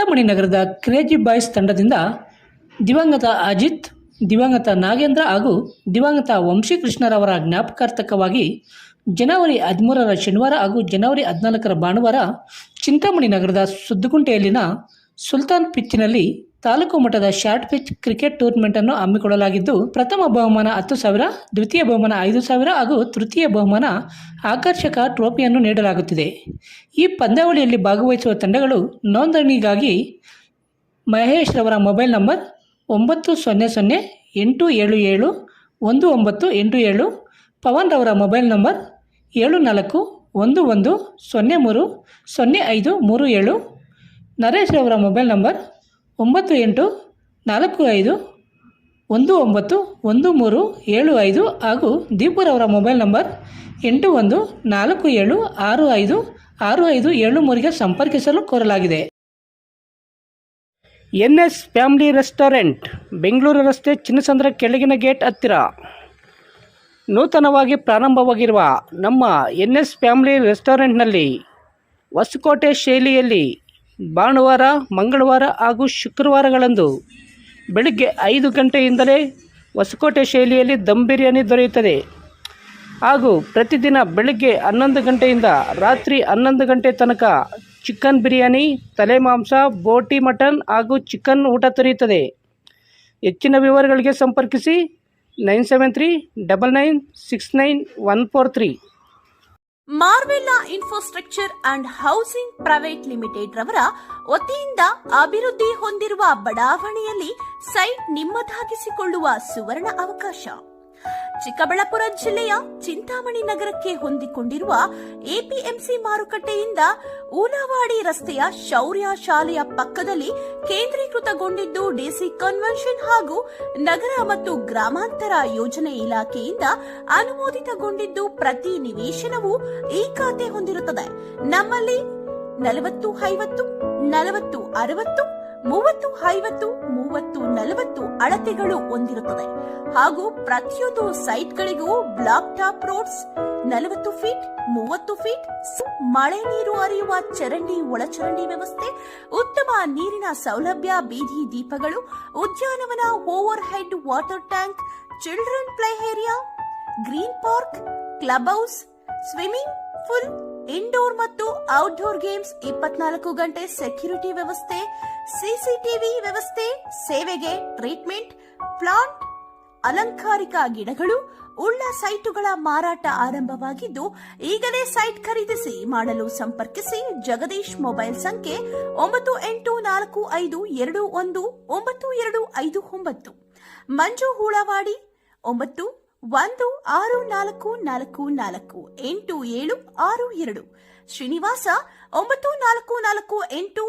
ಚಿಂತಾಮಣಿ ನಗರದ crazy boys ತಂಡದಿಂದ ದಿವಂಗತ ಅಜಿತ್, ದಿವಂಗತ ನಾಗೇಂದ್ರ ಹಾಗೂ ದಿವಂಗತ ವಂಶೀಕೃಷ್ಣರವರ ಜ್ಞಾಪಕಾರ್ಥಕವಾಗಿ ಜನವರಿ 13ರ ಶನಿವಾರ ಹಾಗೂ ಜನವರಿ 14ರ ಭಾನುವಾರ ಚಿಂತಾಮಣಿ ನಗರದ ಸುದ್ದುಗುಂಟೆಯಲ್ಲಿನ ಸುಲ್ತಾನ್ ಪಿಚ್ನಲ್ಲಿ ತಾಲೂಕು ಮಟ್ಟದ ಶಾರ್ಟ್ ಪಿಚ್ ಕ್ರಿಕೆಟ್ ಟೂರ್ನಮೆಂಟನ್ನು ಹಮ್ಮಿಕೊಳ್ಳಲಾಗಿದ್ದು, ಪ್ರಥಮ ಬಹುಮಾನ 10,000, ದ್ವಿತೀಯ ಬಹುಮಾನ 5,000 ಹಾಗೂ ತೃತೀಯ ಬಹುಮಾನ ಆಕರ್ಷಕ ಟ್ರೋಫಿಯನ್ನು ನೀಡಲಾಗುತ್ತಿದೆ. ಈ ಪಂದ್ಯಾವಳಿಯಲ್ಲಿ ಭಾಗವಹಿಸುವ ತಂಡಗಳು ನೋಂದಣಿಗಾಗಿ ಮಹೇಶ್ ರವರ ಮೊಬೈಲ್ ನಂಬರ್ 9008771987, ಪವನ್ ರವರ ಮೊಬೈಲ್ ನಂಬರ್ 7411030537, ನರೇಶ್ ರವರ ಮೊಬೈಲ್ ನಂಬರ್ 9845191375 ಹಾಗೂ ದೀಪುರವರ ಮೊಬೈಲ್ ನಂಬರ್ 8147656573ಗೆ ಸಂಪರ್ಕಿಸಲು ಕೋರಲಾಗಿದೆ. NS ಫ್ಯಾಮಿಲಿ ರೆಸ್ಟೋರೆಂಟ್, ಬೆಂಗಳೂರು ರಸ್ತೆ, ಚಿನ್ನಸಂದ್ರ ಕೆಳಗಿನ ಗೇಟ್ ಹತ್ತಿರ. ನೂತನವಾಗಿ ಪ್ರಾರಂಭವಾಗಿರುವ ನಮ್ಮ NS ಫ್ಯಾಮಿಲಿ ರೆಸ್ಟೋರೆಂಟ್ನಲ್ಲಿ ಹೊಸಕೋಟೆ ಶೈಲಿಯಲ್ಲಿ ಭಾನುವಾರ, ಮಂಗಳವಾರ ಹಾಗೂ ಶುಕ್ರವಾರಗಳಂದು ಬೆಳಗ್ಗೆ 5 ಗಂಟೆಯಿಂದಲೇ ಹೊಸಕೋಟೆ ಶೈಲಿಯಲ್ಲಿ ದಮ್ ಬಿರಿಯಾನಿ ದೊರೆಯುತ್ತದೆ ಹಾಗೂ ಪ್ರತಿದಿನ ಬೆಳಗ್ಗೆ 11 ಗಂಟೆಯಿಂದ ರಾತ್ರಿ 11 ಗಂಟೆ ತನಕ ಚಿಕನ್ ಬಿರಿಯಾನಿ, ತಲೆ ಮಾಂಸ, ಬೋಟಿ ಮಟನ್ ಹಾಗೂ ಚಿಕನ್ ಊಟ ದೊರೆಯುತ್ತದೆ. ಹೆಚ್ಚಿನ ವಿವರಗಳಿಗೆ ಸಂಪರ್ಕಿಸಿ 9739969143. ಮಾರ್ವೆಲ್ಲಾ infrastructure and housing private limited ರವರ ವತಿಯಿಂದ ಅಭಿವೃದ್ಧಿ ಹೊಂದಿರುವ ಬಡಾವಣೆಯಲ್ಲಿ ಸೈಟ್ ನಿಮ್ಮದಾಗಿಸಿಕೊಳ್ಳುವ ಸುವರ್ಣ ಅವಕಾಶ. ಚಿಕ್ಕಬಳ್ಳಾಪುರ ಜಿಲ್ಲೆಯ ಚಿಂತಾಮಣಿ ನಗರಕ್ಕೆ ಹೊಂದಿಕೊಂಡಿರುವ ಎಪಿಎಂಸಿ ಮಾರುಕಟ್ಟೆಯಿಂದ ಊಲವಾಡಿ ರಸ್ತೆಯ ಶೌರ್ಯ ಶಾಲೆಯ ಪಕ್ಕದಲ್ಲಿ ಕೇಂದ್ರೀಕೃತಗೊಂಡಿದ್ದು, ಡಿಸಿ ಕನ್ವೆನ್ಷನ್ ಹಾಗೂ ನಗರ ಮತ್ತು ಗ್ರಾಮಾಂತರ ಯೋಜನೆ ಇಲಾಖೆಯಿಂದ ಅನುಮೋದಿತಗೊಂಡಿದ್ದು, ಪ್ರತಿ ನಿವೇಶನವು ಈ ಖಾತೆ ಹೊಂದಿರುತ್ತದೆ. ನಮ್ಮಲ್ಲಿ 40-50, 40-60, 30-50, 30-40 ಅಳತೆಗಳು ಹೊಂದಿರುತ್ತದೆ ಹಾಗೂ ಪ್ರತಿಯೊಂದು ಸೈಟ್ಗಳಿಗೂ black top roads, 40 feet, 30 feet, ಮಳೆ ನೀರು ಹರಿಯುವ ಚರಂಡಿ, ಒಳಚರಂಡಿ ವ್ಯವಸ್ಥೆ, ಉತ್ತಮ ನೀರಿನ ಸೌಲಭ್ಯ, ಬೀದಿ ದೀಪಗಳು, ಉದ್ಯಾನವನ, over head water tank, children play area, green park, club house, swimming pool, indoor ಮತ್ತು ಔಟ್ಡೋರ್ ಗೇಮ್ಸ್, 24 ಗಂಟೆ ಸೆಕ್ಯೂರಿಟಿ ವ್ಯವಸ್ಥೆ, ಸಿಸಿಟಿವಿ ವ್ಯವಸ್ಥೆ, ಸೇವೆಗೆ ಟ್ರೀಟ್ಮೆಂಟ್ ಪ್ಲಾಂಟ್, ಅಲಂಕಾರಿಕ ಗಿಡಗಳು ಉಳ್ಳ ಸೈಟುಗಳ ಮಾರಾಟ ಆರಂಭವಾಗಿದ್ದು, ಈಗಲೇ ಸೈಟ್ ಖರೀದಿಸಿ ಮಾಡಲು ಸಂಪರ್ಕಿಸಿ. ಜಗದೀಶ್ ಮೊಬೈಲ್ ಸಂಖ್ಯೆ 9844219259. ಮಂಜು ಹೂಳವಾಡಿ 9164448762. ಶ್ರೀನಿವಾಸ 9448